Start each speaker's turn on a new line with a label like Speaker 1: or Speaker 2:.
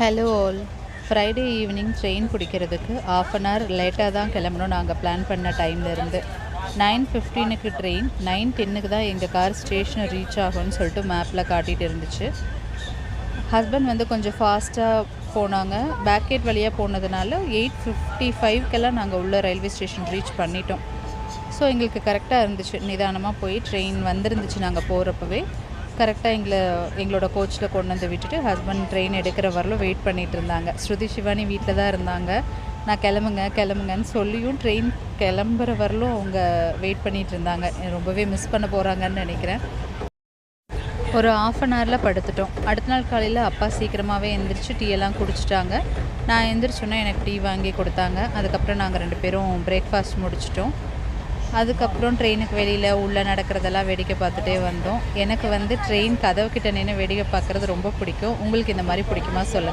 Speaker 1: Hello all. Friday evening train பிடிக்கிறதுக்கு of an hour லேட்டாக தான் கிளம்பணும் நாங்கள் பிளான் பண்ண டைம்லேருந்து. 9:15க்கு ட்ரெயின், 9:10க்கு தான் எங்கள் கார் ஸ்டேஷனை ரீச் ஆகும்னு சொல்லிட்டு மேப்பில் காட்டிகிட்டு இருந்துச்சு. ஹஸ்பண்ட் கொஞ்சம் ஃபாஸ்ட்டாக போனாங்க. பேக் கேட் வழியாக போனதுனால 8:55க்கெல்லாம் நாங்கள் உள்ள ரயில்வே ஸ்டேஷன் ரீச் பண்ணிட்டோம். ஸோ எங்களுக்கு கரெக்டாக இருந்துச்சு. நிதானமாக போய் ட்ரெயின் வந்துருந்துச்சு. நாங்கள் போகிறப்பவே கரெக்டாக எங்களோட கோச்சில் கொண்டு வந்து விட்டுட்டு ஹஸ்பண்ட் ட்ரெயின் எடுக்கிற வரலும் வெயிட் பண்ணிகிட்டு இருந்தாங்க. ஸ்ருதி சிவானி வீட்டில் தான் இருந்தாங்க. நான் கிளம்புங்கன்னு சொல்லியும் ட்ரெயின் கிளம்புற வரலும் அவங்க வெயிட் பண்ணிகிட்டு இருந்தாங்க. ரொம்பவே மிஸ் பண்ண போகிறாங்கன்னு நினைக்கிறேன். ஒரு ஆஃப் அன் ஹவரில் படுத்துட்டோம். அடுத்த நாள் காலையில் அப்பா சீக்கிரமாகவே எந்திரிச்சு டீ எல்லாம் குடிச்சிட்டாங்க. நான் எந்திரிச்சோன்னே எனக்கு டீ வாங்கி கொடுத்தாங்க. அதுக்கப்புறம் நாங்கள் 2 பேரும் பிரேக்ஃபாஸ்ட் முடிச்சிட்டோம். அதுக்கப்புறம் ட்ரெயினுக்கு வெளியில் உள்ளே நடக்கிறதெல்லாம் வேடிக்கை பார்த்துட்டே வந்தோம். எனக்கு ட்ரெயின் கதவு கிட்ட நின்று வேடிக்கை பார்க்குறது ரொம்ப பிடிக்கும். உங்களுக்கு இந்த மாதிரி பிடிக்குமா சொல்லுங்கள்.